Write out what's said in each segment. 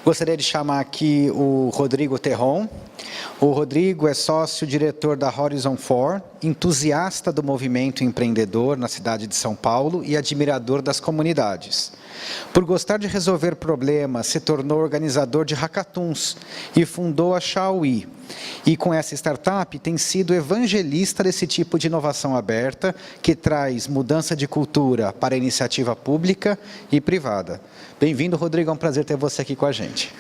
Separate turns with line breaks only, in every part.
Gostaria de chamar aqui o Rodrigo Terron. O Rodrigo é sócio-diretor da Horizon 4, entusiasta do movimento empreendedor na cidade de São Paulo e admirador das comunidades. Por gostar de resolver problemas, se tornou organizador de hackathons e fundou a Xiaoyi. E com essa startup tem sido evangelista desse tipo de inovação aberta, que traz mudança de cultura para a iniciativa pública e privada. Bem-vindo, Rodrigo, é um prazer ter você aqui com a gente.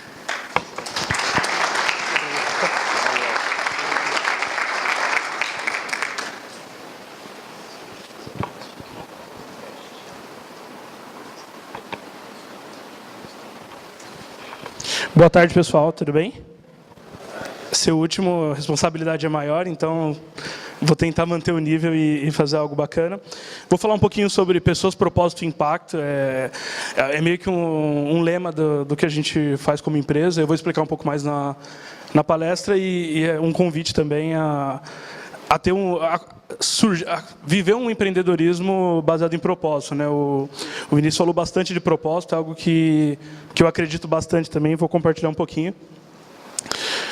Boa tarde, pessoal, tudo bem? Seu último, a responsabilidade é maior, então vou tentar manter o nível e fazer algo bacana. Vou falar um pouquinho sobre pessoas, propósito e impacto. É meio que um lema do que a gente faz como empresa. Eu vou explicar um pouco mais na palestra e é um convite também a viver um empreendedorismo baseado em propósito, né? O Vinícius falou bastante de propósito, é algo que eu acredito bastante também, vou compartilhar um pouquinho.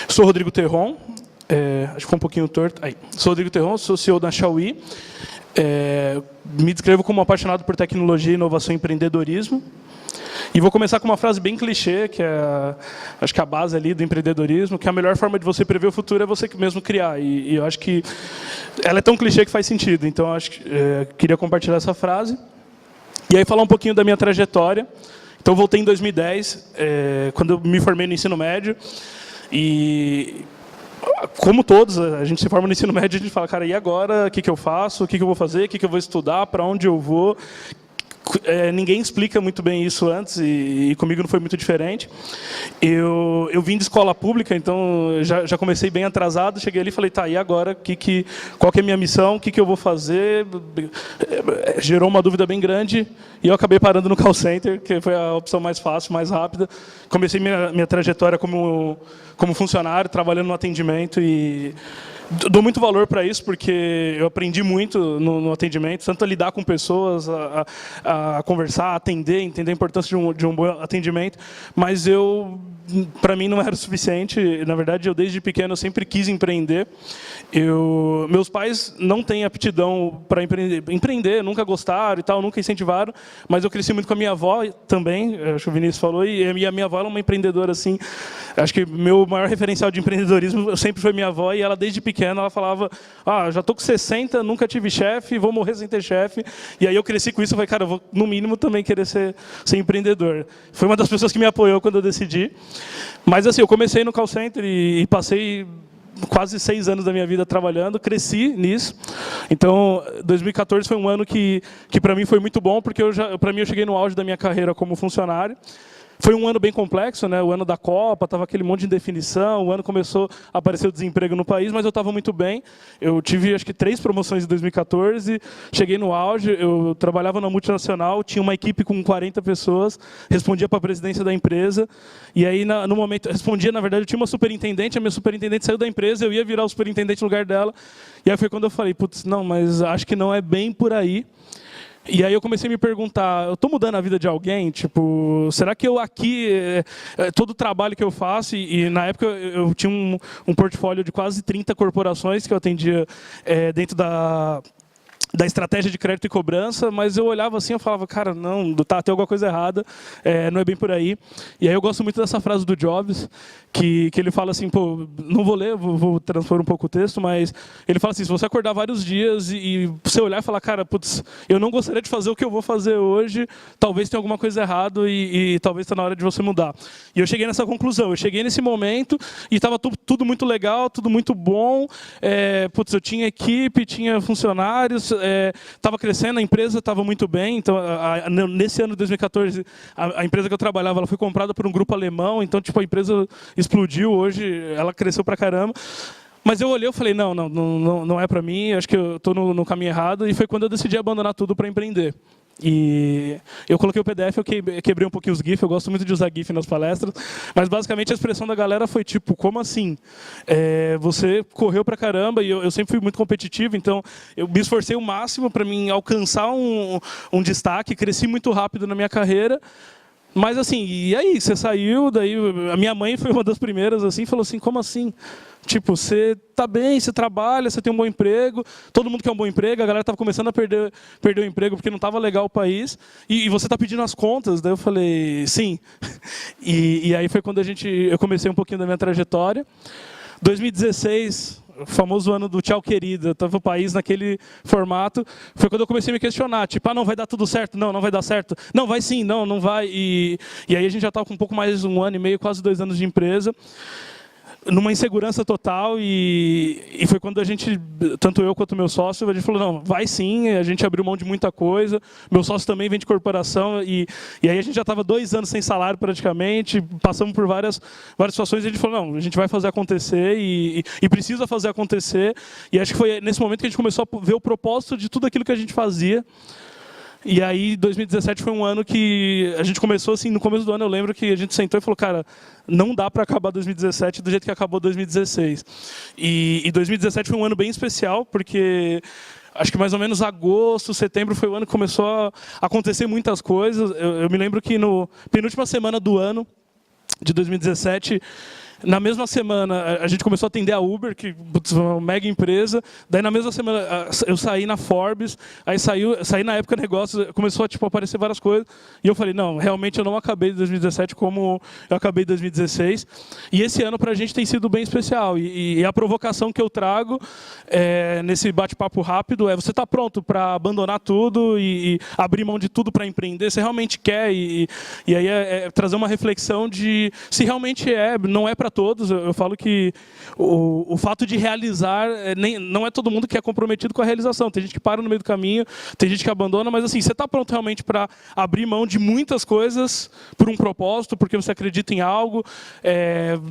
Sou Rodrigo Terron, acho que ficou um pouquinho torto. Aí. Sou Rodrigo Terron, sou CEO da Xiaoyi. Me descrevo como apaixonado por tecnologia, inovação e empreendedorismo. E vou começar com uma frase bem clichê, que é, acho que a base ali do empreendedorismo, que a melhor forma de você prever o futuro é você mesmo criar. E eu acho que ela é tão clichê que faz sentido. Então, acho que queria compartilhar essa frase. E aí falar um pouquinho da minha trajetória. Então, voltei em 2010, quando eu me formei no ensino médio. E, como todos, a gente se forma no ensino médio e a gente fala, cara, e agora? O que eu faço? O que eu vou fazer? O que eu vou estudar? Para onde eu vou? Ninguém explica muito bem isso antes e comigo não foi muito diferente. Eu vim de escola pública, então já comecei bem atrasado. Cheguei ali e falei, tá, e agora? Qual que é a minha missão? O que eu vou fazer? Gerou uma dúvida bem grande e eu acabei parando no call center, que foi a opção mais fácil, mais rápida. Comecei minha trajetória como funcionário, trabalhando no atendimento e dou muito valor para isso, porque eu aprendi muito no atendimento, tanto a lidar com pessoas, a conversar, a atender, entender a importância de um bom atendimento, mas para mim não era o suficiente. Na verdade, eu desde pequeno eu sempre quis empreender. Meus pais não têm aptidão para empreender, nunca gostaram e tal, nunca incentivaram, mas eu cresci muito com a minha avó também, acho que o Vinícius falou, e a minha avó era uma empreendedora assim. Acho que meu maior referencial de empreendedorismo sempre foi minha avó, e ela desde pequena ela falava, já estou com 60, nunca tive chefe, vou morrer sem ter chefe. E aí eu cresci com isso, eu falei, cara, eu vou no mínimo também querer ser empreendedor. Foi uma das pessoas que me apoiou quando eu decidi. Mas assim, eu comecei no call center e passei quase 6 anos da minha vida trabalhando, cresci nisso. Então, 2014 foi um ano que para mim foi muito bom, porque para mim eu cheguei no auge da minha carreira como funcionário. Foi um ano bem complexo, né? O ano da Copa, estava aquele monte de indefinição, o ano começou a aparecer o desemprego no país, mas eu estava muito bem. Eu tive, acho que, 3 promoções em 2014, cheguei no auge, eu trabalhava na multinacional, tinha uma equipe com 40 pessoas, respondia para a presidência da empresa, e aí, no momento, respondia, na verdade, eu tinha uma superintendente, a minha superintendente saiu da empresa, eu ia virar o superintendente no lugar dela, e aí foi quando eu falei, putz, não, mas acho que não é bem por aí. E aí eu comecei a me perguntar, eu estou mudando a vida de alguém? Tipo, será que eu aqui, todo o trabalho que eu faço, e na época eu tinha um portfólio de quase 30 corporações que eu atendia dentro da estratégia de crédito e cobrança, mas eu olhava assim e falava, cara, não, tem alguma coisa errada, não é bem por aí. E aí eu gosto muito dessa frase do Jobs, que ele fala assim, pô, não vou ler, vou transformar um pouco o texto, mas ele fala assim, se você acordar vários dias e você olhar e falar, cara, putz, eu não gostaria de fazer o que eu vou fazer hoje, talvez tenha alguma coisa errada e talvez está na hora de você mudar. E eu cheguei nessa conclusão, eu cheguei nesse momento e estava tudo muito legal, tudo muito bom, putz, eu tinha equipe, tinha funcionários, estava crescendo, a empresa estava muito bem. Então, nesse ano de 2014, a empresa que eu trabalhava, ela foi comprada por um grupo alemão. Então, tipo, a empresa explodiu. Hoje, ela cresceu pra caramba. Mas eu olhei e falei, não é para mim. Acho que eu estou no caminho errado. E foi quando eu decidi abandonar tudo para empreender. E eu coloquei o PDF, eu quebrei um pouquinho os GIFs, eu gosto muito de usar GIF nas palestras, mas basicamente a expressão da galera foi tipo, como assim? Você correu pra caramba, e eu sempre fui muito competitivo, então eu me esforcei o máximo para mim alcançar um destaque, cresci muito rápido na minha carreira, Mas assim, e aí, você saiu, daí a minha mãe foi uma das primeiras, assim, falou assim, como assim? Tipo, você tá bem, você trabalha, você tem um bom emprego, todo mundo quer um bom emprego, a galera estava começando a perder o emprego porque não estava legal o país, e você está pedindo as contas. Daí eu falei, sim. E aí foi quando eu comecei um pouquinho da minha trajetória. 2016, o famoso ano do tchau querido, eu estava no país naquele formato, foi quando eu comecei a me questionar, tipo, não vai dar tudo certo, não vai dar certo, não vai sim, não vai. E aí a gente já estava com um pouco mais de 1 ano e meio, quase 2 anos de empresa, numa insegurança total, e foi quando a gente, tanto eu quanto meu sócio, a gente falou, não, vai sim, a gente abriu mão de muita coisa, meu sócio também vem de corporação, e aí a gente já estava 2 anos sem salário praticamente, passamos por várias situações, e a gente falou, não, a gente vai fazer acontecer, e precisa fazer acontecer, e acho que foi nesse momento que a gente começou a ver o propósito de tudo aquilo que a gente fazia. E aí, 2017 foi um ano que a gente começou, assim, no começo do ano eu lembro que a gente sentou e falou, cara, não dá para acabar 2017 do jeito que acabou 2016. E 2017 foi um ano bem especial, porque acho que mais ou menos agosto, setembro foi o ano que começou a acontecer muitas coisas. Eu me lembro que no penúltima semana do ano, de 2017, na mesma semana, a gente começou a atender a Uber, que é uma mega empresa. Daí, na mesma semana, eu saí na Forbes. Aí saí na Época Negócios, começou a aparecer várias coisas. E eu falei, não, realmente eu não acabei de 2017 como eu acabei de 2016. E esse ano, para a gente, tem sido bem especial. E a provocação que eu trago nesse bate-papo rápido é: você está pronto para abandonar tudo e abrir mão de tudo para empreender? Você realmente quer? E aí trazer uma reflexão de se realmente não é para todos. Eu falo que o fato de realizar, não é todo mundo que é comprometido com a realização. Tem gente que para no meio do caminho, tem gente que abandona, mas assim, você está pronto realmente para abrir mão de muitas coisas por um propósito, porque você acredita em algo,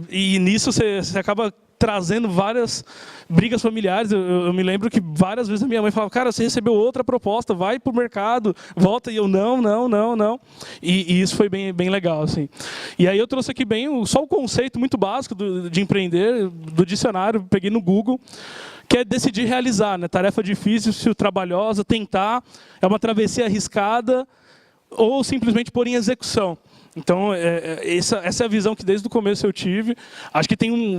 e nisso você acaba trazendo várias brigas familiares. Eu me lembro que várias vezes a minha mãe falava, cara, você recebeu outra proposta, vai para o mercado, volta. E eu, não. E isso foi bem legal, assim. E aí eu trouxe aqui só o conceito muito básico de empreender, do dicionário, peguei no Google, que é decidir realizar, né? Tarefa difícil, trabalhosa, tentar, é uma travessia arriscada, ou simplesmente pôr em execução. Então, essa é a visão que desde o começo eu tive. Acho que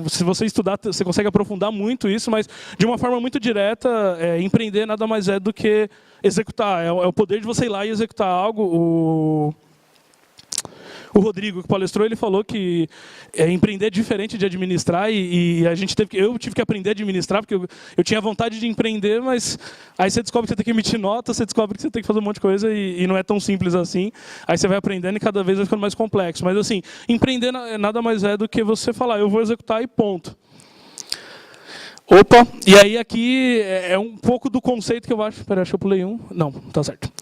se você estudar, você consegue aprofundar muito isso, mas de uma forma muito direta, empreender nada mais é do que executar. É o poder de você ir lá e executar algo. O Rodrigo, que palestrou, ele falou que empreender é diferente de administrar, e eu tive que aprender a administrar, porque eu tinha vontade de empreender, mas aí você descobre que você tem que emitir nota, você descobre que você tem que fazer um monte de coisa e não é tão simples assim. Aí você vai aprendendo e cada vez vai ficando mais complexo. Mas assim, empreender nada mais é do que você falar, eu vou executar e ponto. Opa, e aí aqui é um pouco do conceito que eu acho... Espera, acho que eu pulei um. Não, tá certo.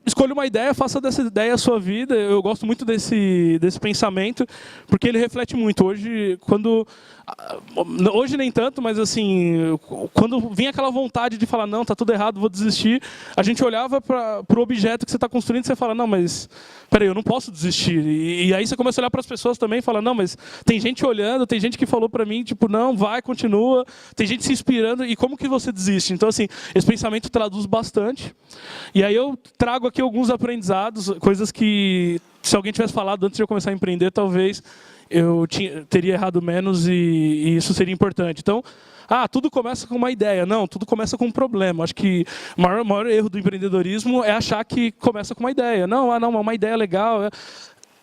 Escolha uma ideia, faça dessa ideia a sua vida. Eu gosto muito desse pensamento, porque ele reflete muito. Hoje nem tanto, mas assim, quando vinha aquela vontade de falar, não, tá tudo errado, vou desistir, a gente olhava para o objeto que você está construindo e você fala, não, mas peraí, eu não posso desistir. E aí você começa a olhar para as pessoas também e fala, não, mas tem gente olhando, tem gente que falou para mim, tipo, não, vai, continua, tem gente se inspirando, e como que você desiste? Então, assim, esse pensamento traduz bastante. E aí eu trago aqui alguns aprendizados, coisas que, se alguém tivesse falado antes de eu começar a empreender, talvez eu teria errado menos, e isso seria importante. Então, tudo começa com uma ideia. Não, tudo começa com um problema. Acho que o maior erro do empreendedorismo é achar que começa com uma ideia. Não, uma ideia legal.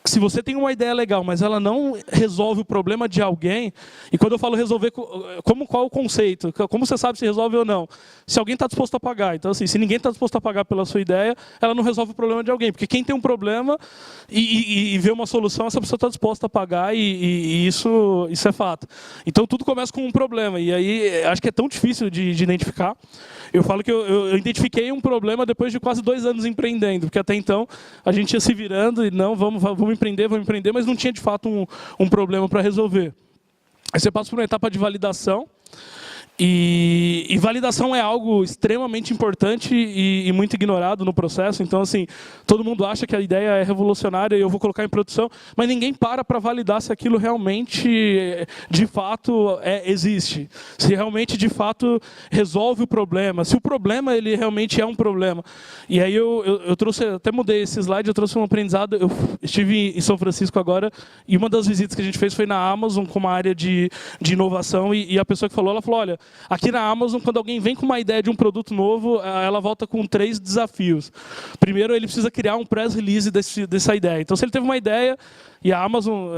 Se você tem uma ideia legal, mas ela não resolve o problema de alguém, e quando eu falo resolver, qual o conceito? Como você sabe se resolve ou não? Se alguém está disposto a pagar. Então, assim, se ninguém está disposto a pagar pela sua ideia, ela não resolve o problema de alguém. Porque quem tem um problema e vê uma solução, essa pessoa está disposta a pagar, e isso é fato. Então, tudo começa com um problema. E aí, acho que é tão difícil de identificar. Eu falo que eu identifiquei um problema depois de quase 2 anos empreendendo, porque até então a gente ia se virando e não, vamos empreender, mas não tinha de fato um problema para resolver. Aí você passa por uma etapa de validação, E validação é algo extremamente importante e muito ignorado no processo. Então, assim, todo mundo acha que a ideia é revolucionária e eu vou colocar em produção, mas ninguém para validar se aquilo realmente, de fato, existe. Se realmente, de fato, resolve o problema. Se o problema ele realmente é um problema. E aí eu trouxe, até mudei esse slide, eu trouxe um aprendizado. Eu estive em São Francisco agora e uma das visitas que a gente fez foi na Amazon, com uma área de inovação, e a pessoa que falou, ela falou, olha, aqui na Amazon, quando alguém vem com uma ideia de um produto novo, ela volta com 3 desafios. Primeiro, ele precisa criar um press release dessa ideia. Então, se ele teve uma ideia, e a Amazon,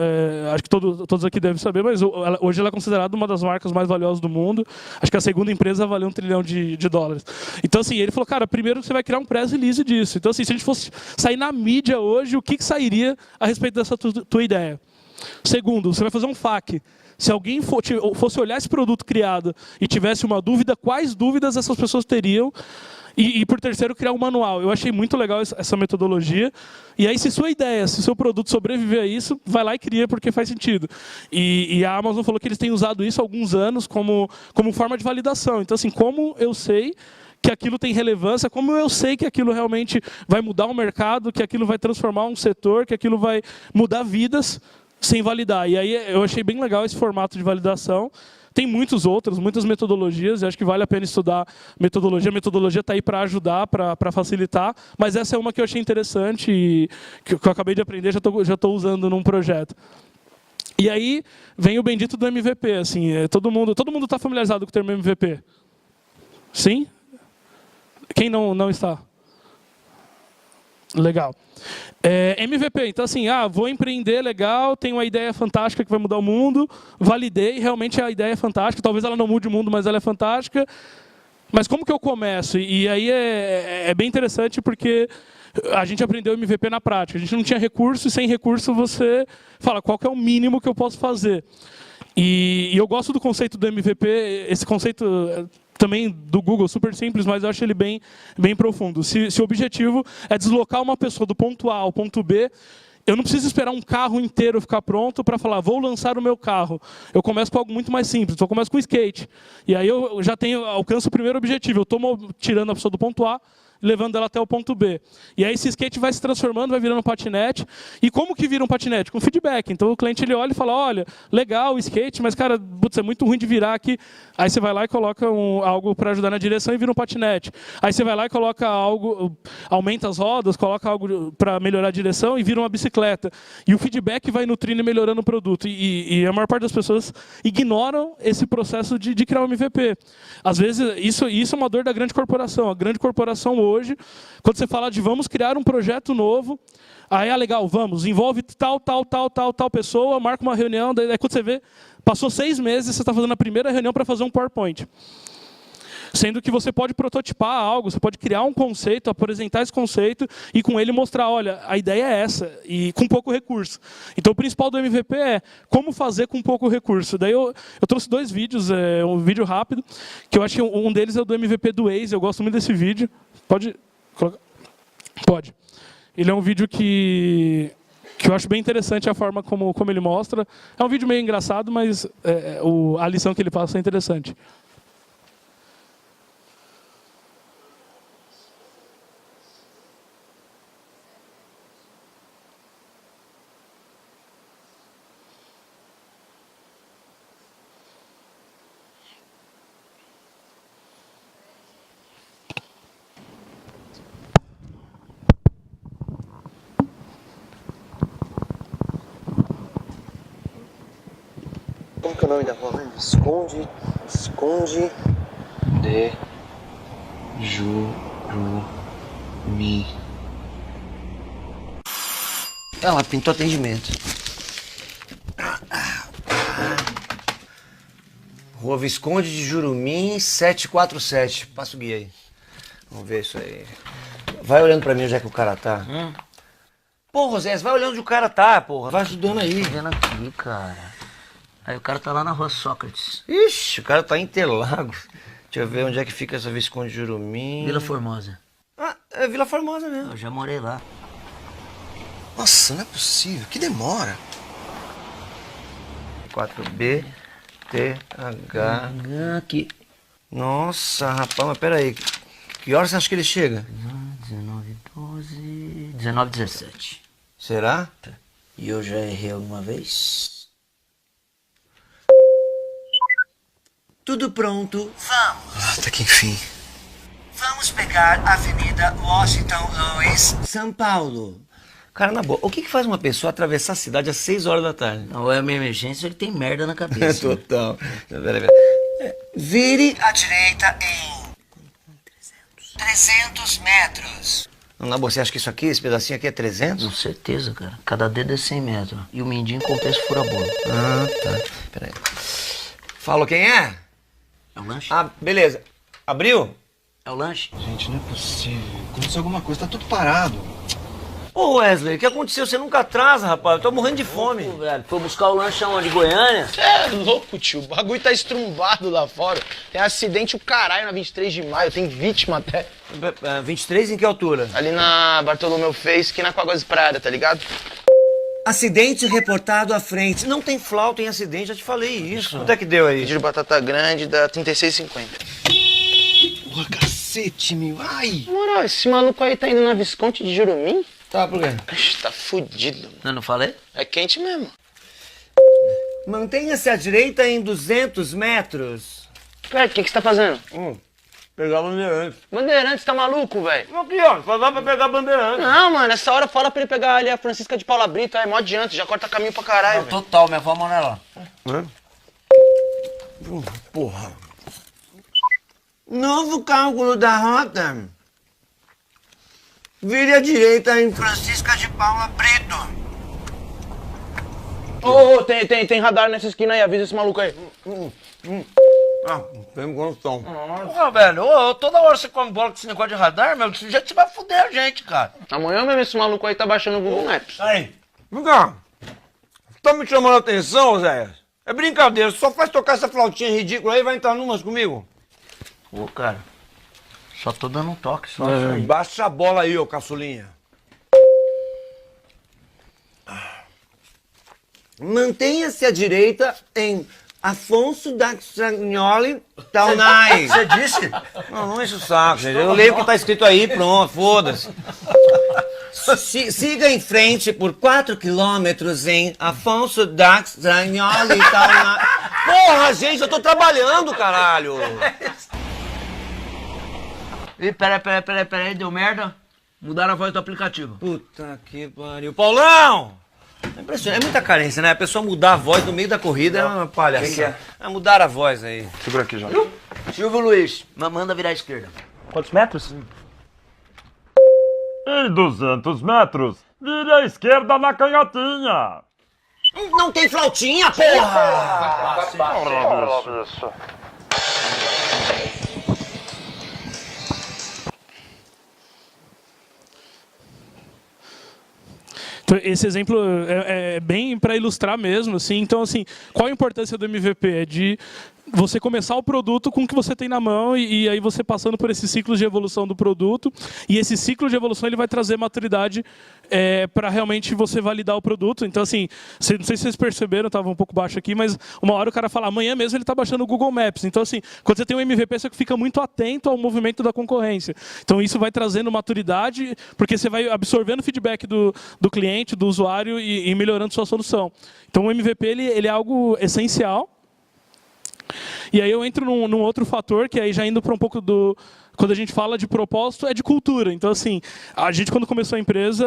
acho que todos aqui devem saber, mas hoje ela é considerada uma das marcas mais valiosas do mundo. Acho que a segunda empresa vale $1 trilhão de dólares. Então, assim, ele falou, cara, primeiro você vai criar um press release disso. Então, assim, se a gente fosse sair na mídia hoje, o que sairia a respeito dessa tua ideia? Segundo, você vai fazer um FAQ. Se alguém fosse olhar esse produto criado e tivesse uma dúvida, quais dúvidas essas pessoas teriam? E por terceiro, criar um manual. Eu achei muito legal essa metodologia. E aí, se sua ideia, se seu produto sobreviver a isso, vai lá e cria, porque faz sentido. E a Amazon falou que eles têm usado isso há alguns anos como forma de validação. Então, assim, como eu sei que aquilo tem relevância, como eu sei que aquilo realmente vai mudar o mercado, que aquilo vai transformar um setor, que aquilo vai mudar vidas, sem validar. E aí eu achei bem legal esse formato de validação. Tem muitas metodologias, e acho que vale a pena estudar metodologia. A metodologia está aí para ajudar, para facilitar, mas essa é uma que eu achei interessante e que eu acabei de aprender, já estou usando num projeto. E aí vem o bendito do MVP. Assim, todo mundo está familiarizado com o termo MVP? Sim? Quem não está? Legal. MVP, então assim, vou empreender, legal, tenho uma ideia fantástica que vai mudar o mundo, validei, realmente a ideia é fantástica, talvez ela não mude o mundo, mas ela é fantástica, mas como que eu começo? E aí é bem interessante porque a gente aprendeu MVP na prática, a gente não tinha recurso, e sem recurso você fala, qual que é o mínimo que eu posso fazer? E eu gosto do conceito do MVP, esse conceito também do Google, super simples, mas eu acho ele bem profundo. Se o objetivo é deslocar uma pessoa do ponto A ao ponto B, eu não preciso esperar um carro inteiro ficar pronto para falar, vou lançar o meu carro. Eu começo com algo muito mais simples, eu começo com skate. E aí eu já alcanço o primeiro objetivo, eu estou tirando a pessoa do ponto A, levando ela até o ponto B. E aí esse skate vai se transformando, vai virando um patinete. E como que vira um patinete? Com feedback. Então o cliente ele olha e fala, olha, legal o skate, mas cara, putz, é muito ruim de virar aqui. Aí você vai lá e coloca algo para ajudar na direção e vira um patinete. Aí você vai lá e coloca algo, aumenta as rodas, coloca algo para melhorar a direção e vira uma bicicleta. E o feedback vai nutrindo e melhorando o produto. E a maior parte das pessoas ignoram esse processo de criar um MVP. Às vezes, isso é uma dor da grande corporação. A grande corporação hoje, quando você fala de vamos criar um projeto novo, aí legal, vamos, envolve tal pessoa, marca uma reunião, daí quando você vê, passou 6 meses, você está fazendo a primeira reunião para fazer um PowerPoint. Sendo que você pode prototipar algo, você pode criar um conceito, apresentar esse conceito e com ele mostrar, olha, a ideia é essa, e com pouco recurso. Então o principal do MVP é como fazer com pouco recurso. Daí eu trouxe 2 vídeos, um vídeo rápido, que eu acho que um deles é o do MVP do Waze, eu gosto muito desse vídeo. Pode colocar? Pode. Ele é um vídeo que eu acho bem interessante a forma como ele mostra. É um vídeo meio engraçado, mas a lição que ele passa é interessante.
Como que é o nome da rua mesmo? Esconde de Jurumi. Ela pintou atendimento. Rua Visconde de Jurumim, 747. Passa o guia aí. Vamos ver isso aí. Vai olhando pra mim onde é que o cara tá. Porra, Zé, vai olhando onde o cara tá, porra. Vai ajudando aí.
Vendo aqui, cara. Aí o cara tá lá na rua Sócrates.
Ixi, o cara tá em Interlagos. Deixa eu ver onde é que fica essa Visconde de Jurumim.
Vila Formosa.
Ah, é Vila Formosa mesmo.
Eu já morei lá.
Nossa, não é possível. Que demora. 4B, TH...
Aqui.
Nossa, rapaz, mas peraí. Que horas você acha que ele chega?
19, 12, 19, 17.
Será?
E eu já errei alguma vez?
Tudo pronto.
Vamos.
Até que enfim.
Vamos pegar a Avenida Washington Luiz.
São Paulo. Cara, na boa, o que faz uma pessoa atravessar a cidade às 6 horas da tarde?
Ou é uma emergência ou ele tem merda na cabeça.
Total. Peraí. Vire
À direita em 300 metros.
Não, na boa, você acha que isso aqui, esse pedacinho aqui é 300?
Com certeza, cara. Cada dedo é 100 metros. E o mindinho compensa fura-bolo.
Ah, tá. Peraí. Fala quem é?
É o lanche?
Ah, beleza. Abriu?
É o lanche?
Gente, não é possível. Aconteceu alguma coisa, tá tudo parado.
Ô Wesley, o que aconteceu? Você nunca atrasa, rapaz. Eu tô morrendo de fome.
Pô, velho, foi buscar o lanche aonde? Goiânia?
Cê é louco, tio. O bagulho tá estrumbado lá fora. Tem acidente o caralho na 23 de maio. Tem vítima até.
23 em que altura?
Ali na Bartolomeu Fez, que na Águas Prada, tá ligado?
Acidente reportado à frente. Não tem flauta em acidente, já te falei isso. Quanto é que deu aí?
Pedido batata grande dá 36,50. Porra, cacete, meu. Ai! Na moral, esse maluco aí tá indo na Visconde de Jurumim?
Tá, por quê?
Ixi, tá fudido.
Eu não falei?
É quente mesmo.
Mantenha-se à direita em 200 metros.
Pera, o que você tá fazendo?
Pegar bandeirante.
Bandeirantes, tá maluco, velho?
Aqui, ó. Só dá pra pegar bandeirante.
Não, mano, essa hora fala pra ele pegar ali a Francisca de Paula Brito, é mó adiante, já corta caminho pra caralho, velho.
Total, minha avó mora lá.
Porra. Novo cálculo da rota. Vire à direita em
Francisca de Paula Brito.
Ô, tem radar nessa esquina aí, avisa esse maluco aí.
Ah, tem condição.
Ô, velho, toda hora você come bola com esse negócio de radar, meu, desse jeito você vai fuder a gente, cara.
Amanhã mesmo esse maluco aí tá baixando o Google Maps.
Aí. Vem cá. Tá me chamando a atenção, Zé? É brincadeira, só faz tocar essa flautinha ridícula aí e vai entrar numas comigo?
Ô, cara, só tô dando um toque, só isso aí.
Baixa a bola aí, ô caçulinha. Mantenha-se à direita em Afonso da Sagnoli Taunay.
Você disse?
Não enche o saco, gente. Eu leio o que tá escrito aí, pronto, foda-se. Siga em frente por 4 quilômetros em Afonso da Sagnoli Taunay. Porra, gente, eu tô trabalhando, caralho.
Ih, peraí, deu merda? Mudaram a voz do aplicativo.
Puta que pariu. Paulão! É impressionante, é muita carência, né? A pessoa mudar a voz no meio da corrida é uma palhaçada. É mudar a voz aí.
Segura aqui, já.
Silvio Luiz, manda virar à esquerda.
Quantos metros?
Em 200 metros, vire à esquerda na canhotinha.
Não tem flautinha, porra!
Então, esse exemplo é bem para ilustrar mesmo, assim. Então, assim, qual a importância do MVP? É de você começar o produto com o que você tem na mão e aí você passando por esses ciclos de evolução do produto. E esse ciclo de evolução ele vai trazer maturidade para realmente você validar o produto. Então, assim, não sei se vocês perceberam, estava um pouco baixo aqui, mas uma hora o cara fala, amanhã mesmo ele está baixando o Google Maps. Então, assim, quando você tem um MVP, você fica muito atento ao movimento da concorrência. Então, isso vai trazendo maturidade, porque você vai absorvendo o feedback do cliente, do usuário e melhorando sua solução. Então, o MVP ele é algo essencial. E aí eu entro num outro fator, que aí já indo para um pouco do... Quando a gente fala de propósito, é de cultura. Então, assim, a gente quando começou a empresa,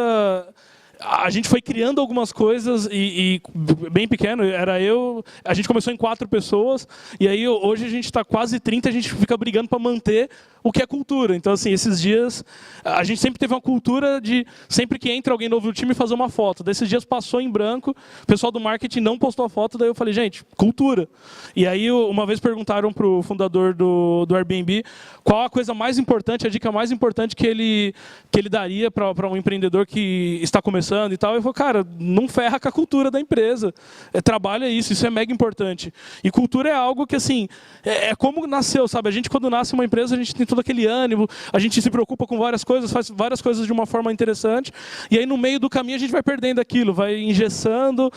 a gente foi criando algumas coisas e bem pequeno, a gente começou em 4 pessoas, e aí hoje a gente está quase 30, a gente fica brigando para manter o que é cultura. Então, assim, esses dias, a gente sempre teve uma cultura de, sempre que entra alguém novo no time, fazer uma foto. Desses dias passou em branco, o pessoal do marketing não postou a foto, daí eu falei, gente, cultura. E aí, uma vez perguntaram para o fundador do Airbnb qual a coisa mais importante, a dica mais importante que ele daria para um empreendedor que está começando e tal. Eu falei, cara, não ferra com a cultura da empresa. Trabalha isso é mega importante. E cultura é algo que, assim, é como nasceu, sabe? A gente, quando nasce uma empresa, a gente tem todo aquele ânimo, a gente se preocupa com várias coisas, faz várias coisas de uma forma interessante, e aí no meio do caminho a gente vai perdendo aquilo, vai engessando,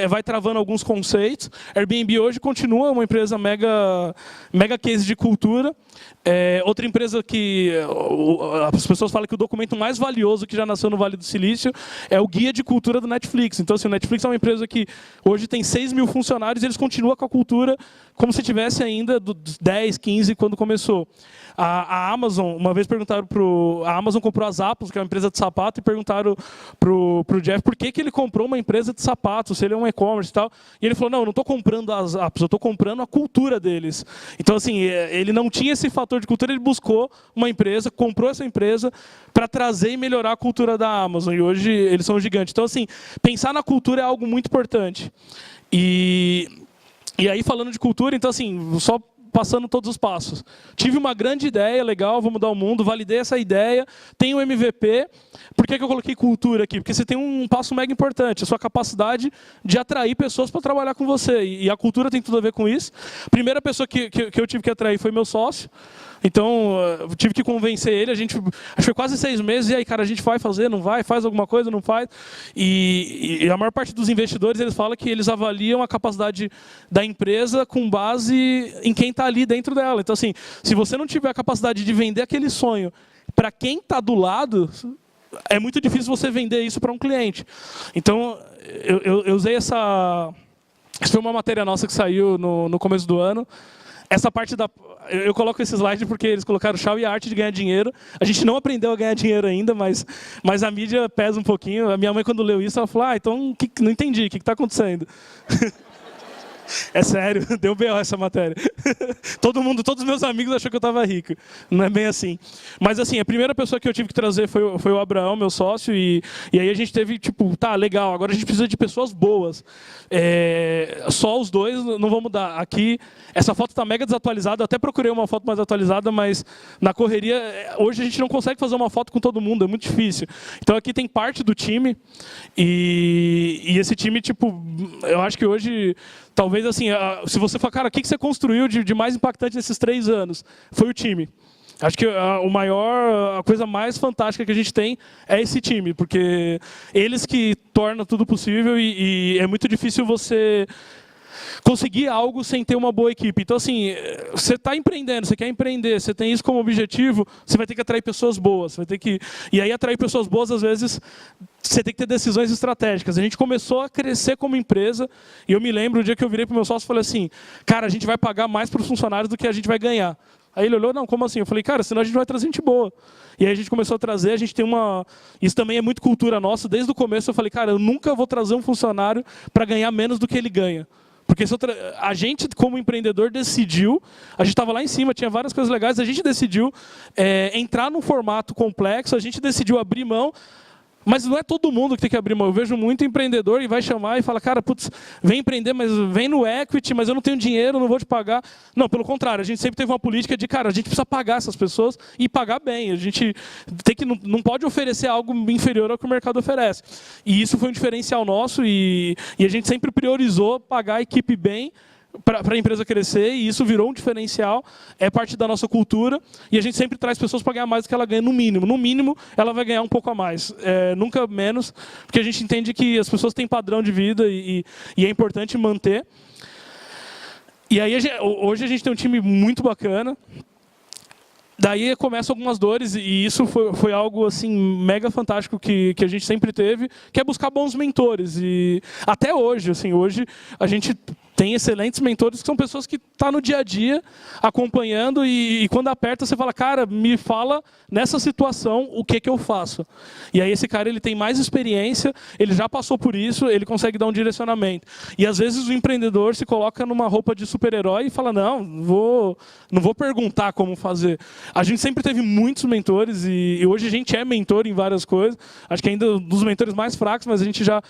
vai travando alguns conceitos. Airbnb hoje continua uma empresa mega case de cultura. Outra empresa que as pessoas falam que o documento mais valioso que já nasceu no Vale do Silício é o guia de cultura do Netflix. Então, assim, o Netflix é uma empresa que hoje tem 6 mil funcionários e eles continuam com a cultura como se tivesse ainda dos 10, 15 quando começou. A Amazon, uma vez perguntaram a Amazon comprou a Zappos, que é uma empresa de sapato, e perguntaram pro Jeff por que ele comprou uma empresa de sapatos, se ele é um e-commerce e tal. E ele falou, não, eu não estou comprando as Zappos, eu estou comprando a cultura deles. Então, assim, ele não tinha esse fator de cultura, ele buscou uma empresa, comprou essa empresa para trazer e melhorar a cultura da Amazon. E hoje eles são gigantes. Então, assim, pensar na cultura é algo muito importante. E aí, falando de cultura, então, assim, só passando todos os passos. Tive uma grande ideia, legal, vou mudar o mundo, validei essa ideia, tenho o MVP. Por que eu coloquei cultura aqui? Porque você tem um passo mega importante, a sua capacidade de atrair pessoas para trabalhar com você. E a cultura tem tudo a ver com isso. A primeira pessoa que eu tive que atrair foi meu sócio. Então, eu tive que convencer ele, acho que foi quase 6 meses, e aí, cara, a gente vai fazer, não vai, faz alguma coisa, não faz. E a maior parte dos investidores, eles falam que eles avaliam a capacidade da empresa com base em quem está ali dentro dela. Então, assim, se você não tiver a capacidade de vender aquele sonho para quem está do lado, é muito difícil você vender isso para um cliente. Então, eu usei essa foi uma matéria nossa que saiu no começo do ano. Essa parte eu coloco esse slide porque eles colocaram o chau e a arte de ganhar dinheiro. A gente não aprendeu a ganhar dinheiro ainda, mas a mídia pesa um pouquinho. A minha mãe, quando leu isso, ela falou, então não entendi, o que está acontecendo? É sério, deu B.O. essa matéria. Todos os meus amigos acharam que eu estava rico. Não é bem assim. Mas assim, a primeira pessoa que eu tive que trazer foi o Abraão, meu sócio, e aí a gente teve, tipo, tá, legal, agora a gente precisa de pessoas boas. Só os dois não vão mudar. Aqui, essa foto está mega desatualizada, eu até procurei uma foto mais atualizada, mas na correria, hoje a gente não consegue fazer uma foto com todo mundo, é muito difícil. Então aqui tem parte do time, e esse time, tipo, eu acho que hoje... Talvez, assim, se você falar, cara, o que você construiu de mais impactante nesses 3 anos? Foi o time. Acho que a coisa mais fantástica que a gente tem é esse time, porque eles que tornam tudo possível e é muito difícil você conseguir algo sem ter uma boa equipe. Então, assim, você está empreendendo, você quer empreender, você tem isso como objetivo, você vai ter que atrair pessoas boas. E aí, atrair pessoas boas, às vezes, você tem que ter decisões estratégicas. A gente começou a crescer como empresa, e eu me lembro o dia que eu virei para o meu sócio e falei assim, cara, a gente vai pagar mais para os funcionários do que a gente vai ganhar. Aí ele olhou, não, como assim? Eu falei, cara, senão a gente vai trazer gente boa. E aí a gente começou a trazer, a gente tem isso também é muito cultura nossa. Desde o começo eu falei, cara, eu nunca vou trazer um funcionário para ganhar menos do que ele ganha. Porque a gente, como empreendedor, decidiu, a gente estava lá em cima, tinha várias coisas legais, a gente decidiu entrar num formato complexo, a gente decidiu abrir mão, mas não é todo mundo que tem que abrir mão. Eu vejo muito empreendedor e vai chamar e fala, cara, putz, vem empreender, mas vem no equity, mas eu não tenho dinheiro, não vou te pagar. Não, pelo contrário, a gente sempre teve uma política de, cara, a gente precisa pagar essas pessoas e pagar bem. A gente não pode oferecer algo inferior ao que o mercado oferece. E isso foi um diferencial nosso e a gente sempre priorizou pagar a equipe bem para a empresa crescer, e isso virou um diferencial, é parte da nossa cultura, e a gente sempre traz pessoas para ganhar mais do que ela ganha no mínimo. No mínimo, ela vai ganhar um pouco a mais, nunca menos, porque a gente entende que as pessoas têm padrão de vida e é importante manter. E aí, hoje a gente tem um time muito bacana. Daí começam algumas dores, e isso foi algo assim mega fantástico que a gente sempre teve, que é buscar bons mentores. E até hoje, assim, hoje a gente tem excelentes mentores que são pessoas que estão no dia a dia acompanhando e quando aperta você fala, cara, me fala nessa situação o que eu faço. E aí esse cara ele tem mais experiência, ele já passou por isso, ele consegue dar um direcionamento. E às vezes o empreendedor se coloca numa roupa de super-herói e fala, não vou perguntar como fazer. A gente sempre teve muitos mentores e hoje a gente é mentor em várias coisas. Acho que ainda um dos mentores mais fracos, mas a gente já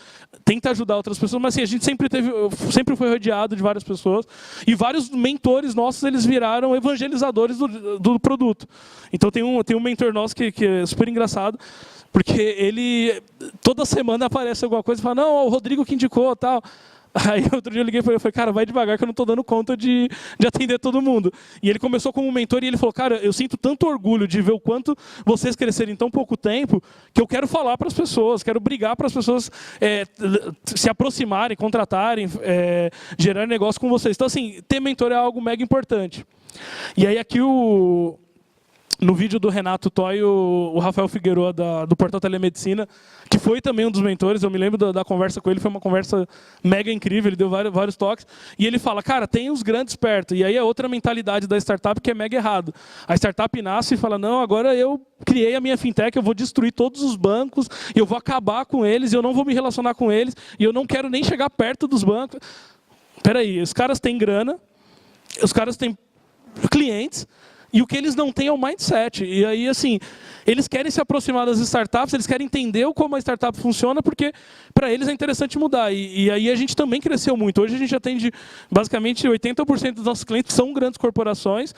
tenta ajudar outras pessoas. Mas assim, a gente sempre foi rodeado de várias pessoas e vários mentores nossos eles viraram evangelizadores do produto. Então tem um mentor nosso que é super engraçado, porque ele toda semana aparece alguma coisa e fala, não, o Rodrigo que indicou, tal. Aí outro dia eu liguei para ele e falei, cara, vai devagar que eu não estou dando conta de atender todo mundo. E ele começou como mentor e ele falou, cara, eu sinto tanto orgulho de ver o quanto vocês crescerem em tão pouco tempo que eu quero falar para as pessoas, quero brigar para as pessoas se aproximarem, contratarem, gerar negócio com vocês. Então, assim, ter mentor é algo mega importante. E aí aqui no vídeo do Renato Toy, o Rafael Figueroa, do Portal Telemedicina, que foi também um dos mentores, eu me lembro da conversa com ele, foi uma conversa mega incrível, ele deu vários toques, e ele fala, cara, tem os grandes perto, e aí é outra mentalidade da startup que é mega errado. A startup nasce e fala, não, agora eu criei a minha fintech, eu vou destruir todos os bancos, eu vou acabar com eles, eu não vou me relacionar com eles, e eu não quero nem chegar perto dos bancos. Peraí, os caras têm grana, os caras têm clientes, e o que eles não têm é o mindset. E aí, assim, eles querem se aproximar das startups, eles querem entender como a startup funciona, porque para eles é interessante mudar. E aí a gente também cresceu muito. Hoje a gente atende, basicamente, 80% dos nossos clientes são grandes corporações.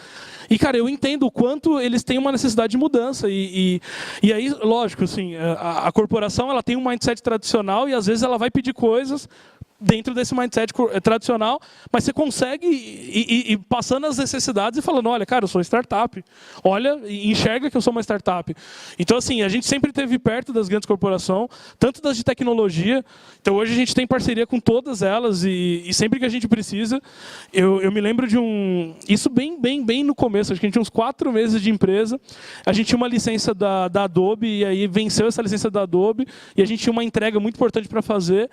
E, cara, eu entendo o quanto eles têm uma necessidade de mudança. E aí, lógico, assim, a corporação ela tem um mindset tradicional e, às vezes, ela vai pedir coisas dentro desse mindset tradicional, mas você consegue ir passando as necessidades e falando, olha, cara, eu sou startup, olha, enxerga que eu sou uma startup. Então, assim, a gente sempre esteve perto das grandes corporações, tanto das de tecnologia, então hoje a gente tem parceria com todas elas e sempre que a gente precisa, eu me lembro de isso bem no começo, acho que a gente tinha uns 4 meses de empresa, a gente tinha uma licença da Adobe e aí venceu essa licença da Adobe e a gente tinha uma entrega muito importante para fazer.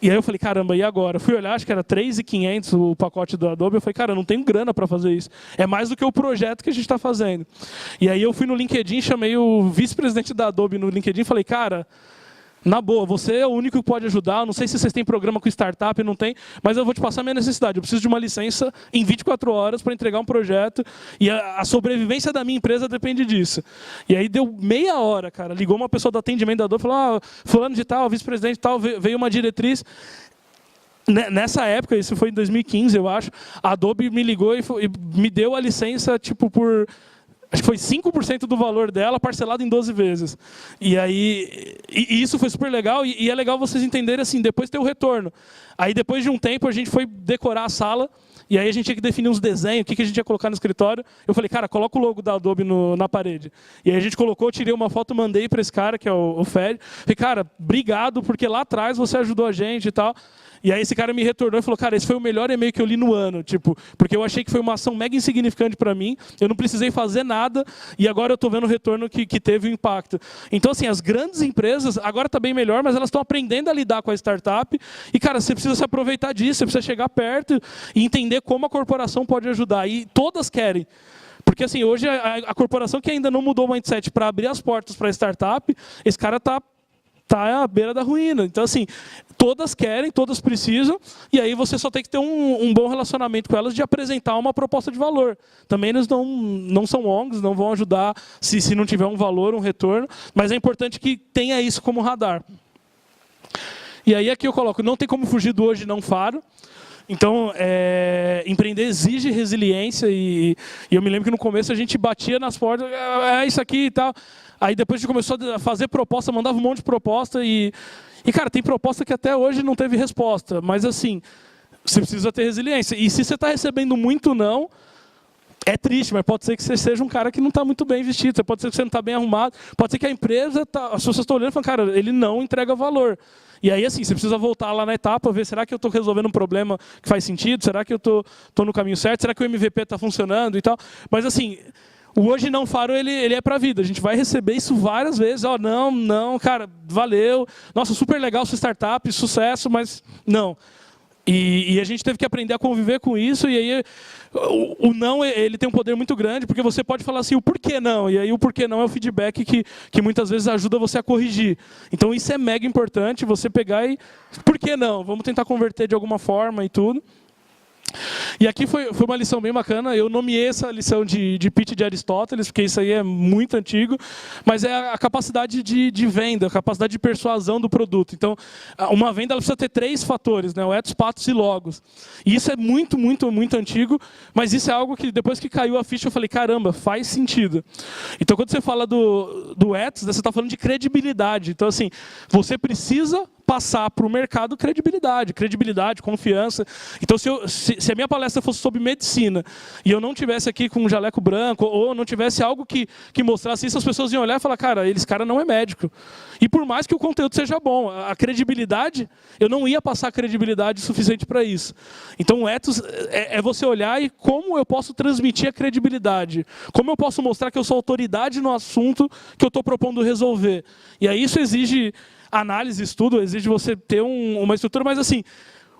E aí eu falei, caramba, e agora? Eu fui olhar, acho que era 3.500 o pacote do Adobe. Eu falei, cara, eu não tenho grana para fazer isso. É mais do que o projeto que a gente está fazendo. E aí eu fui no LinkedIn, chamei o vice-presidente da Adobe no LinkedIn e falei, cara, na boa, você é o único que pode ajudar. Eu não sei se vocês têm programa com startup, não tem, mas eu vou te passar a minha necessidade. Eu preciso de uma licença em 24 horas para entregar um projeto e a sobrevivência da minha empresa depende disso. E aí deu meia hora, cara. Ligou uma pessoa do atendimento da Adobe e falou, fulano de tal, vice-presidente de tal, veio uma diretriz. Nessa época, isso foi em 2015, eu acho, a Adobe me ligou e me deu a licença tipo por... Acho que foi 5% do valor dela, parcelado em 12 vezes. E aí, isso foi super legal. E é legal vocês entenderem assim, depois ter o retorno. Aí, depois de um tempo, a gente foi decorar a sala. E aí, a gente tinha que definir uns desenhos, o que a gente ia colocar no escritório. Eu falei, cara, coloca o logo da Adobe na parede. E aí, a gente colocou, tirei uma foto, mandei para esse cara, que é o Fed. Falei, cara, obrigado, porque lá atrás você ajudou a gente e tal. E aí esse cara me retornou e falou, cara, esse foi o melhor e-mail que eu li no ano, tipo, porque eu achei que foi uma ação mega insignificante para mim, eu não precisei fazer nada e agora eu estou vendo o retorno que teve o impacto. Então, assim, as grandes empresas, agora está bem melhor, mas elas estão aprendendo a lidar com a startup e, cara, você precisa se aproveitar disso, você precisa chegar perto e entender como a corporação pode ajudar. E todas querem. Porque, assim, hoje a corporação que ainda não mudou o mindset para abrir as portas para a startup, esse cara está à beira da ruína. Então, assim, todas querem, todas precisam, e aí você só tem que ter um bom relacionamento com elas de apresentar uma proposta de valor. Também eles não são ONGs, não vão ajudar se não tiver um valor, um retorno, mas é importante que tenha isso como radar. E aí aqui eu coloco, não tem como fugir do hoje não faro. Então, empreender exige resiliência e eu me lembro que no começo a gente batia nas portas, é isso aqui e tal. Aí depois a gente começou a fazer proposta, mandava um monte de proposta e cara, tem proposta que até hoje não teve resposta. Mas assim, você precisa ter resiliência. E se você está recebendo muito não, é triste, mas pode ser que você seja um cara que não está muito bem vestido, pode ser que você não está bem arrumado, pode ser que a empresa, as pessoas estão olhando e falando, cara, ele não entrega valor. E aí, assim, você precisa voltar lá na etapa, ver, será que eu estou resolvendo um problema que faz sentido? Será que eu estou no caminho certo? Será que o MVP está funcionando e tal? Mas, assim, o hoje não faro, ele é para a vida. A gente vai receber isso várias vezes. Ó, não, cara, valeu. Nossa, super legal sua startup, sucesso, mas não. E a gente teve que aprender a conviver com isso, e aí o não ele tem um poder muito grande, porque você pode falar assim, o porquê não, e aí o porquê não é o feedback que muitas vezes ajuda você a corrigir. Então isso é mega importante, você pegar e, por que não? Vamos tentar converter de alguma forma e tudo. E aqui foi uma lição bem bacana, eu nomeei essa lição de pitch de Aristóteles, porque isso aí é muito antigo, mas é a capacidade de venda, a capacidade de persuasão do produto. Então, uma venda ela precisa ter 3 fatores, né? O ethos, pathos e logos. E isso é muito, muito, muito antigo, mas isso é algo que depois que caiu a ficha eu falei, caramba, faz sentido. Então, quando você fala do ethos, você está falando de credibilidade. Então, assim, você precisa passar para o mercado credibilidade, confiança. Então, se a minha palestra fosse sobre medicina e eu não tivesse aqui com um jaleco branco ou não tivesse algo que mostrasse isso, as pessoas iam olhar e falar, cara, esse cara não é médico. E por mais que o conteúdo seja bom, a credibilidade, eu não ia passar credibilidade suficiente para isso. Então, o ethos é você olhar e como eu posso transmitir a credibilidade, como eu posso mostrar que eu sou autoridade no assunto que eu estou propondo resolver. E aí isso exige análise, estudo, exige você ter uma estrutura, mas assim,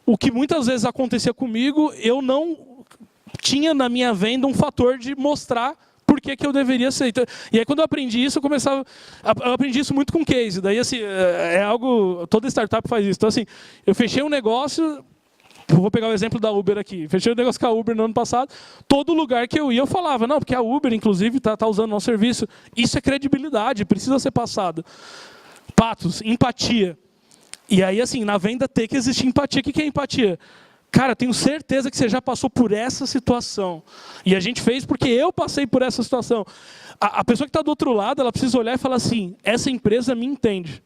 o que muitas vezes acontecia comigo, eu não tinha na minha venda um fator de mostrar por que eu deveria ser. Então, e aí quando eu aprendi isso, eu aprendi isso muito com case. Daí assim, é algo, toda startup faz isso. Então assim, eu fechei um negócio, vou pegar o exemplo da Uber aqui. Fechei um negócio com a Uber no ano passado. Todo lugar que eu ia, eu falava, não, porque a Uber, inclusive, está usando nosso serviço. Isso é credibilidade, precisa ser passado. Patos, empatia. E aí, assim, na venda tem que existir empatia. O que é empatia? Cara, tenho certeza que você já passou por essa situação. E a gente fez porque eu passei por essa situação. A pessoa que está do outro lado, ela precisa olhar e falar assim, essa empresa me entende.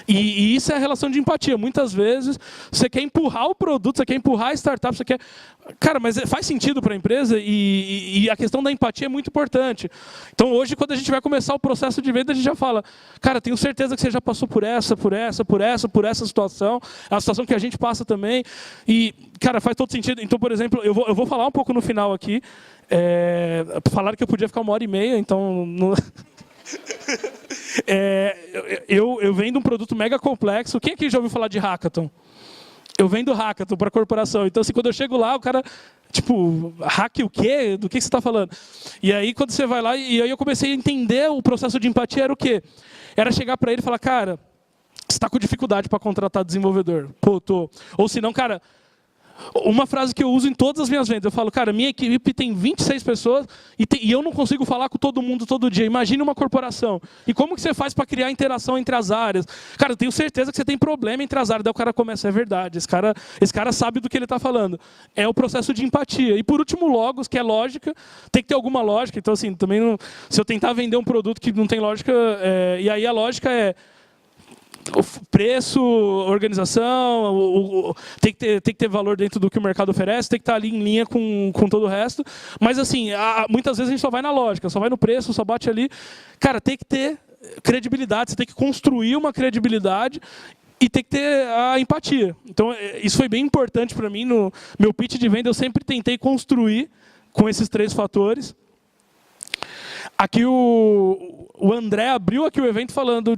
E isso é a relação de empatia. Muitas vezes você quer empurrar o produto, você quer empurrar a startup, você quer... Cara, mas faz sentido para a empresa e a questão da empatia é muito importante. Então hoje, quando a gente vai começar o processo de venda, a gente já fala, cara, tenho certeza que você já passou por essa situação, é a situação que a gente passa também. E, cara, faz todo sentido. Então, por exemplo, eu vou falar um pouco no final aqui. Falaram que eu podia ficar 1h30, então... Não... Eu vendo um produto mega complexo. Quem aqui já ouviu falar de hackathon? Eu vendo hackathon para corporação. Então, assim, quando eu chego lá, o cara, tipo, hack o quê? Do que você está falando? E aí, quando você vai lá, e aí eu comecei a entender o processo de empatia era o quê? Era chegar para ele e falar, cara, você está com dificuldade para contratar desenvolvedor? Pô, tô. Ou se não, cara... Uma frase que eu uso em todas as minhas vendas, eu falo, cara, minha equipe tem 26 pessoas e eu não consigo falar com todo mundo todo dia. Imagine uma corporação. E como que você faz para criar interação entre as áreas? Cara, eu tenho certeza que você tem problema entre as áreas. Daí o cara começa, é verdade, esse cara sabe do que ele está falando. É o processo de empatia. E por último, logos, que é lógica. Tem que ter alguma lógica. Então, assim, também não, se eu tentar vender um produto que não tem lógica, e aí a lógica é o preço, organização, tem que ter valor dentro do que o mercado oferece, tem que estar ali em linha com todo o resto. Mas, assim, muitas vezes a gente só vai na lógica, só vai no preço, só bate ali. Cara, tem que ter credibilidade, você tem que construir uma credibilidade e tem que ter a empatia. Então, isso foi bem importante para mim. No meu pitch de venda, eu sempre tentei construir com esses 3 fatores. Aqui o André abriu aqui o evento falando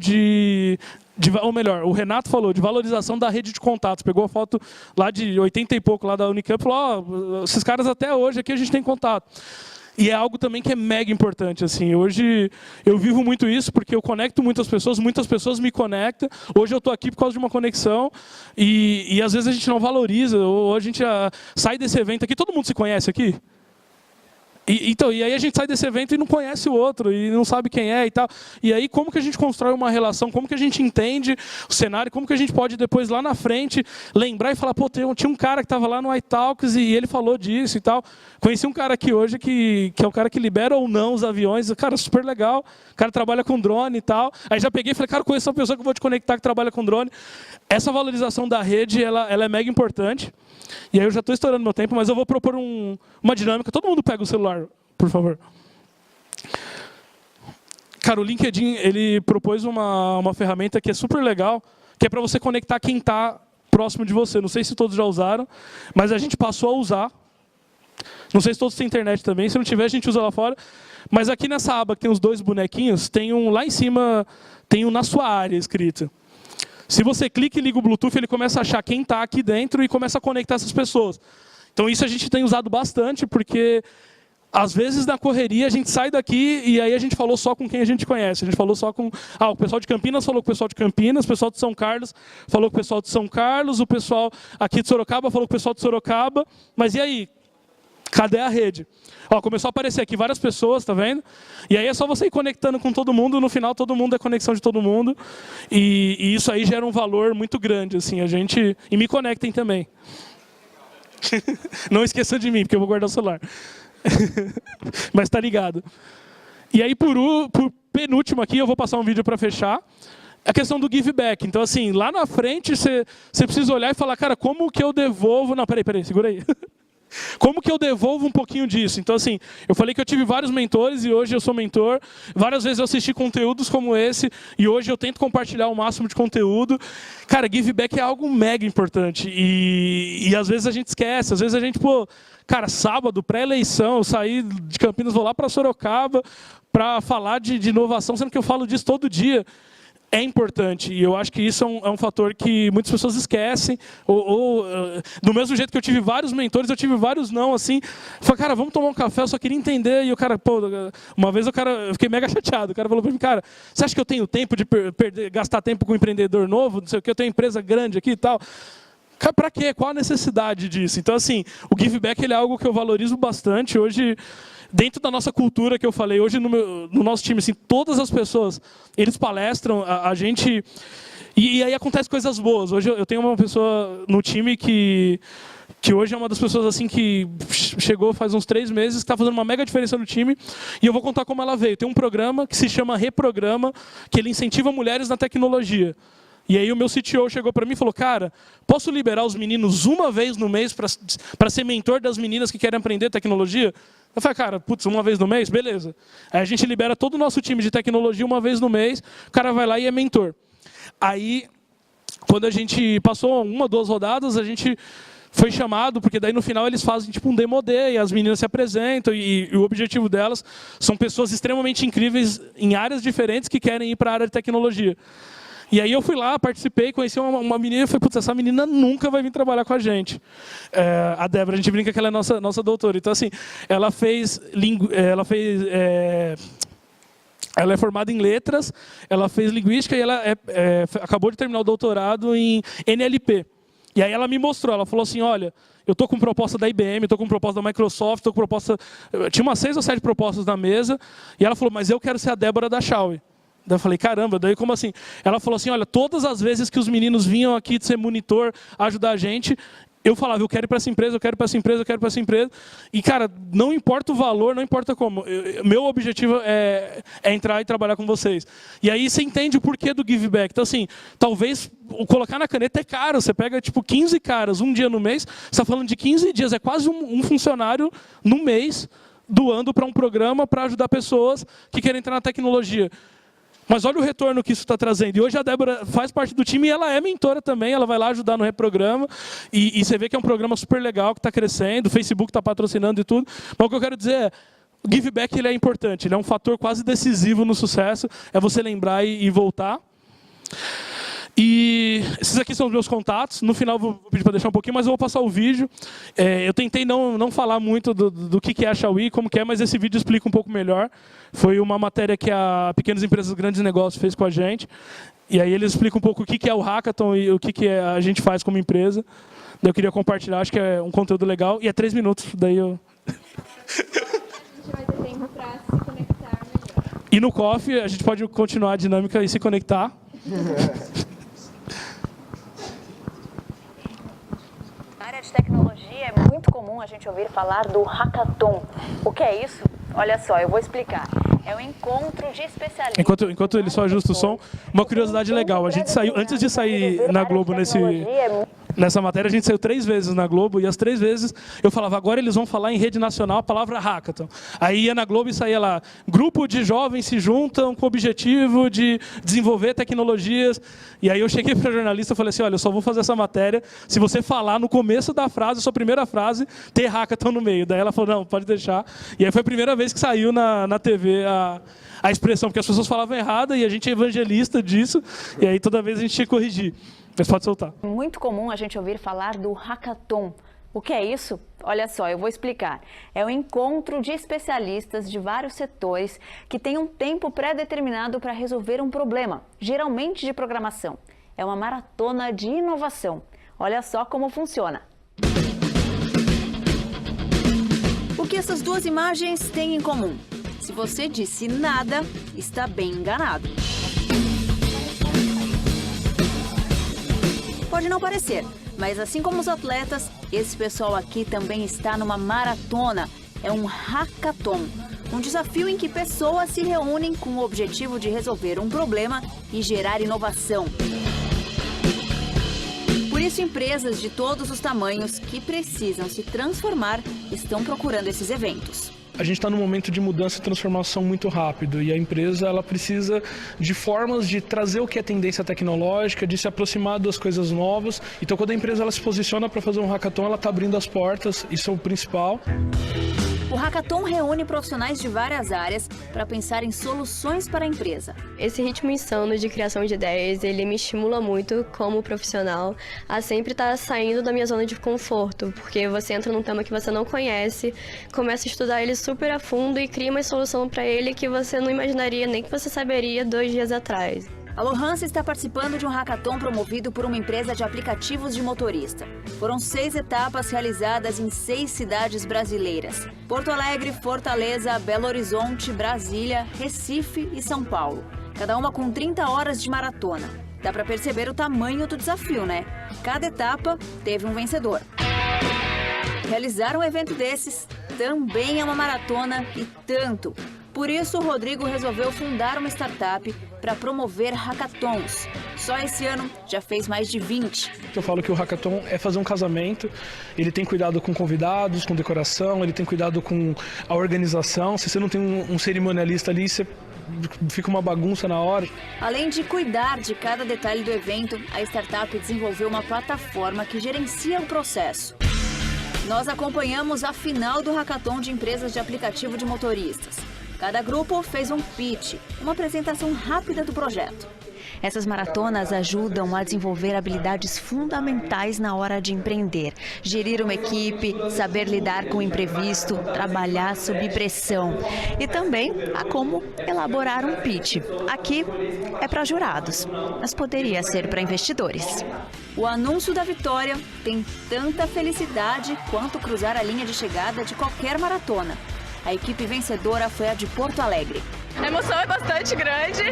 ou melhor, o Renato falou de valorização da rede de contatos. Pegou a foto lá de 80 e pouco lá da Unicamp e falou, esses caras até hoje aqui a gente tem contato. E é algo também que é mega importante. Assim. Hoje eu vivo muito isso porque eu conecto muitas pessoas me conectam. Hoje eu estou aqui por causa de uma conexão e às vezes a gente não valoriza, ou a gente sai desse evento aqui, todo mundo se conhece aqui? E aí a gente sai desse evento e não conhece o outro, e não sabe quem é e tal. E aí como que a gente constrói uma relação, como que a gente entende o cenário, como que a gente pode depois lá na frente lembrar e falar, pô, tinha um cara que estava lá no iTalks e ele falou disso e tal. Conheci um cara aqui hoje que é o cara que libera ou não os aviões, cara, super legal, o cara trabalha com drone e tal. Aí já peguei e falei, cara, conheço uma pessoa que eu vou te conectar que trabalha com drone. Essa valorização da rede, ela é mega importante. E aí eu já estou estourando meu tempo, mas eu vou propor uma dinâmica. Todo mundo pega o celular, por favor. Cara, o LinkedIn, ele propôs uma ferramenta que é super legal, que é para você conectar quem está próximo de você. Não sei se todos já usaram, mas a gente passou a usar. Não sei se todos têm internet também. Se não tiver, a gente usa lá fora. Mas aqui nessa aba que tem os 2 bonequinhos, tem lá em cima, tem na sua área escrito. Se você clica e liga o Bluetooth, ele começa a achar quem está aqui dentro e começa a conectar essas pessoas. Então isso a gente tem usado bastante, porque às vezes na correria a gente sai daqui e aí a gente falou só com quem a gente conhece. A gente falou só com... o pessoal de Campinas falou com o pessoal de Campinas, o pessoal de São Carlos falou com o pessoal de São Carlos, o pessoal aqui de Sorocaba falou com o pessoal de Sorocaba. Mas e aí? Cadê a rede? Começou a aparecer aqui várias pessoas, tá vendo? E aí é só você ir conectando com todo mundo, no final todo mundo é conexão de todo mundo. E isso aí gera um valor muito grande, assim, e me conectem também. Não esqueçam de mim, porque eu vou guardar o celular. Mas tá ligado. E aí, por penúltimo aqui, eu vou passar um vídeo para fechar. a questão do give back. Então, assim, lá na frente, você precisa olhar e falar, cara, como que eu devolvo... Não, peraí, segura aí. Como que eu devolvo um pouquinho disso? Então, assim, eu falei que eu tive vários mentores e hoje eu sou mentor. Várias vezes eu assisti conteúdos como esse e hoje eu tento compartilhar o máximo de conteúdo. Cara, give back é algo mega importante e às vezes a gente esquece. Às vezes a gente, cara, sábado, pré-eleição, eu saí de Campinas, vou lá para Sorocaba para falar de inovação, sendo que eu falo disso todo dia. É importante, e eu acho que isso é um fator que muitas pessoas esquecem, do mesmo jeito que eu tive vários mentores, eu tive vários não, assim, falei, cara, vamos tomar um café, eu só queria entender, e o cara, uma vez eu fiquei mega chateado, o cara falou para mim, cara, você acha que eu tenho tempo de gastar tempo com um empreendedor novo, não sei o que, eu tenho empresa grande aqui e tal, cara, para quê? Qual a necessidade disso? Então, assim, o give back ele é algo que eu valorizo bastante, hoje... Dentro da nossa cultura que eu falei, hoje no nosso time, assim, todas as pessoas, eles palestram, a gente... E aí acontecem coisas boas. Hoje eu tenho uma pessoa no time que hoje é uma das pessoas assim que chegou faz uns 3 meses, que está fazendo uma mega diferença no time, e eu vou contar como ela veio. Tem um programa que se chama Reprograma, que ele incentiva mulheres na tecnologia. E aí o meu CTO chegou para mim e falou, cara, posso liberar os meninos uma vez no mês para ser mentor das meninas que querem aprender tecnologia? Eu falei, cara, putz, uma vez no mês? Beleza. Aí a gente libera todo o nosso time de tecnologia uma vez no mês, o cara vai lá e é mentor. Aí, quando a gente passou 1 ou 2 rodadas, a gente foi chamado, porque daí no final eles fazem tipo um demo day, e as meninas se apresentam, e o objetivo delas são pessoas extremamente incríveis em áreas diferentes que querem ir para a área de tecnologia. E aí eu fui lá, participei, conheci uma menina e falei, putz, essa menina nunca vai vir trabalhar com a gente. A Débora, a gente brinca que ela é nossa doutora. Então, assim, ela é formada em letras, ela fez linguística e ela acabou de terminar o doutorado em NLP. E aí ela me mostrou, ela falou assim, olha, eu estou com proposta da IBM, estou com proposta da Microsoft, estou com proposta... Tinha umas 6 ou 7 propostas na mesa, e ela falou, mas eu quero ser a Débora da Xiaomi. Daí eu falei, caramba, daí como assim? Ela falou assim, olha, todas as vezes que os meninos vinham aqui de ser monitor, ajudar a gente, eu falava, eu quero ir para essa empresa, eu quero ir para essa empresa, eu quero ir para essa empresa. E, cara, não importa o valor, não importa como. Meu objetivo é entrar e trabalhar com vocês. E aí você entende o porquê do give back. Então, assim, talvez colocar na caneta é caro. Você pega, tipo, 15 caras, um dia no mês, você está falando de 15 dias, é quase um funcionário no mês doando para um programa para ajudar pessoas que querem entrar na tecnologia. Mas olha o retorno que isso está trazendo. E hoje a Débora faz parte do time e ela é mentora também. Ela vai lá ajudar no Reprograma. E você vê que é um programa super legal, que está crescendo. O Facebook está patrocinando e tudo. Mas o que eu quero dizer é, o give back ele é importante. Ele é um fator quase decisivo no sucesso. É você lembrar e voltar. E esses aqui são os meus contatos. No final vou pedir para deixar um pouquinho, mas eu vou passar o vídeo. Eu tentei não falar muito do que é a Xiaomi, como que é, mas esse vídeo explica um pouco melhor. Foi uma matéria que a Pequenas Empresas Grandes Negócios fez com a gente. E aí eles explicam um pouco o que é o Hackathon e o que a gente faz como empresa. Eu queria compartilhar, acho que é um conteúdo legal. E é 3 minutos, daí eu...
A gente vai ter tempo para se conectar melhor.
E no coffee a gente pode continuar a dinâmica e se conectar.
Na área de tecnologia é muito comum a gente ouvir falar do Hackathon. O que é isso? Olha só, eu vou explicar. É um encontro de especialistas.
Enquanto ele só ajusta o som, uma curiosidade legal. A gente saiu, antes de sair na Globo nessa matéria, a gente saiu 3 vezes na Globo, e as 3 vezes eu falava, agora eles vão falar em rede nacional a palavra Hackathon. Aí ia na Globo e saía lá, grupo de jovens se juntam com o objetivo de desenvolver tecnologias. E aí eu cheguei para a jornalista e falei assim, olha, eu só vou fazer essa matéria se você falar no começo da frase, sua primeira frase, ter Hackathon no meio. Daí ela falou, não, pode deixar. E aí foi a primeira vez que saiu na TV a expressão, porque as pessoas falavam errado e a gente é evangelista disso, e aí toda vez a gente tinha que corrigir. Mas pode soltar.
É muito comum a gente ouvir falar do Hackathon. O que é isso? Olha só, eu vou explicar. É um encontro de especialistas de vários setores que têm um tempo pré-determinado para resolver um problema, geralmente de programação. É uma maratona de inovação. Olha só como funciona. O que essas 2 imagens têm em comum? Se você disse nada, está bem enganado. Pode não parecer, mas assim como os atletas, esse pessoal aqui também está numa maratona. É um hackathon. Um desafio em que pessoas se reúnem com o objetivo de resolver um problema e gerar inovação. Por isso, empresas de todos os tamanhos que precisam se transformar estão procurando esses eventos.
A gente está num momento de mudança e transformação muito rápido e a empresa ela precisa de formas de trazer o que é tendência tecnológica, de se aproximar das coisas novas. Então, quando a empresa ela se posiciona para fazer um hackathon, ela está abrindo as portas, isso é o principal.
O hackathon reúne profissionais de várias áreas para pensar em soluções para a empresa.
Esse ritmo insano de criação de ideias, ele me estimula muito como profissional a sempre estar saindo da minha zona de conforto, porque você entra num tema que você não conhece, começa a estudar ele super a fundo e cria uma solução para ele que você não imaginaria nem que você saberia 2 dias atrás.
A Lohance está participando de um hackathon promovido por uma empresa de aplicativos de motorista. Foram 6 etapas realizadas em 6 cidades brasileiras: Porto Alegre, Fortaleza, Belo Horizonte, Brasília, Recife e São Paulo. Cada uma com 30 horas de maratona. Dá para perceber o tamanho do desafio, né? Cada etapa teve um vencedor. Realizar um evento desses também é uma maratona e tanto. Por isso, o Rodrigo resolveu fundar uma startup para promover hackathons. Só esse ano já fez mais de 20.
Eu falo que o hackathon é fazer um casamento, ele tem cuidado com convidados, com decoração, ele tem cuidado com a organização. Se você não tem um cerimonialista ali, você fica uma bagunça na hora.
Além de cuidar de cada detalhe do evento, a startup desenvolveu uma plataforma que gerencia o processo. Nós acompanhamos a final do hackathon de empresas de aplicativo de motoristas. Cada grupo fez um pitch, uma apresentação rápida do projeto. Essas maratonas ajudam a desenvolver habilidades fundamentais na hora de empreender. Gerir uma equipe, saber lidar com o imprevisto, trabalhar sob pressão. E também a como elaborar um pitch. Aqui é para jurados, mas poderia ser para investidores. O anúncio da vitória tem tanta felicidade quanto cruzar a linha de chegada de qualquer maratona. A equipe vencedora foi a de Porto Alegre.
A emoção é bastante grande,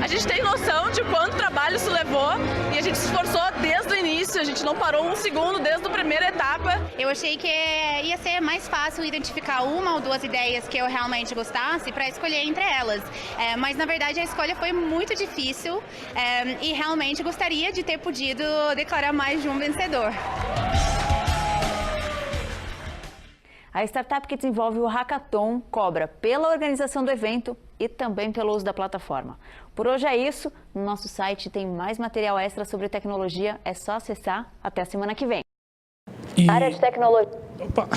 a gente tem noção de quanto trabalho isso levou e a gente se esforçou desde o início, a gente não parou um segundo desde a primeira etapa.
Eu achei que ia ser mais fácil identificar 1 ou 2 ideias que eu realmente gostasse para escolher entre elas, mas na verdade a escolha foi muito difícil e realmente gostaria de ter podido declarar mais de um vencedor.
A startup que desenvolve o hackathon cobra pela organização do evento e também pelo uso da plataforma. Por hoje é isso. No nosso site tem mais material extra sobre tecnologia. É só acessar. Até a semana que vem. Área de tecnologia.
Opa!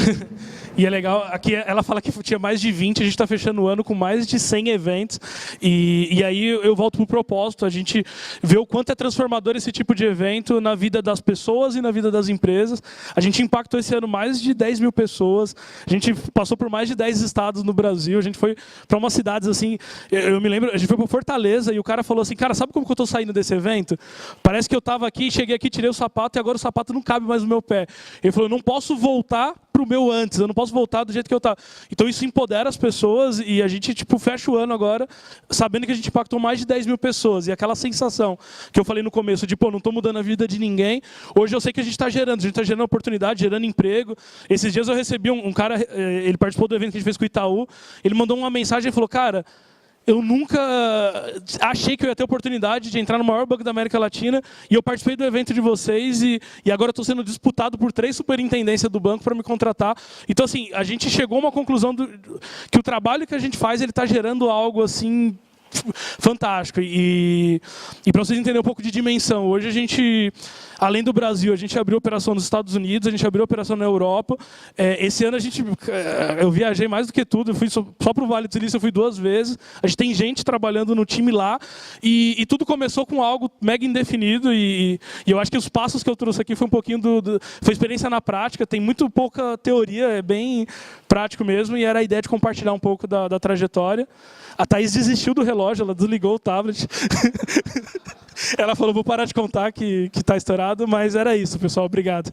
E é legal, aqui ela fala que tinha mais de 20, a gente está fechando o ano com mais de 100 eventos. E aí eu volto para o propósito, a gente vê o quanto é transformador esse tipo de evento na vida das pessoas e na vida das empresas. A gente impactou esse ano mais de 10 mil pessoas, a gente passou por mais de 10 estados no Brasil, a gente foi para umas cidades assim, eu me lembro, a gente foi para Fortaleza e o cara falou assim, cara, sabe como que eu estou saindo desse evento? Parece que eu estava aqui, cheguei aqui, tirei o sapato e agora o sapato não cabe mais no meu pé. Ele falou, eu não posso voltar para o meu antes, eu não posso voltar do jeito que eu estava. Então isso empodera as pessoas e a gente fecha o ano agora sabendo que a gente impactou mais de 10 mil pessoas. E aquela sensação que eu falei no começo de, não estou mudando a vida de ninguém, hoje eu sei que a gente está gerando oportunidade, gerando emprego. Esses dias eu recebi um cara, ele participou do evento que a gente fez com o Itaú, ele mandou uma mensagem e falou, cara, eu nunca achei que eu ia ter a oportunidade de entrar no maior banco da América Latina e eu participei do evento de vocês e agora estou sendo disputado por 3 superintendências do banco para me contratar. Então, assim, a gente chegou a uma conclusão que o trabalho que a gente faz, ele está gerando algo assim fantástico. E para vocês entenderem um pouco de dimensão, hoje a gente, além do Brasil, a gente abriu operação nos Estados Unidos, a gente abriu operação na Europa. Esse ano eu viajei mais do que tudo, eu fui só para o Vale do Silício, eu fui 2 vezes. A gente tem gente trabalhando no time lá e tudo começou com algo mega indefinido e eu acho que os passos que eu trouxe aqui foi um pouquinho foi experiência na prática, tem muito pouca teoria, é bem prático mesmo e era a ideia de compartilhar um pouco da trajetória. A Thaís desistiu do relógio, ela desligou o tablet. Ela falou, vou parar de contar que está estourado, mas era isso, pessoal. Obrigado.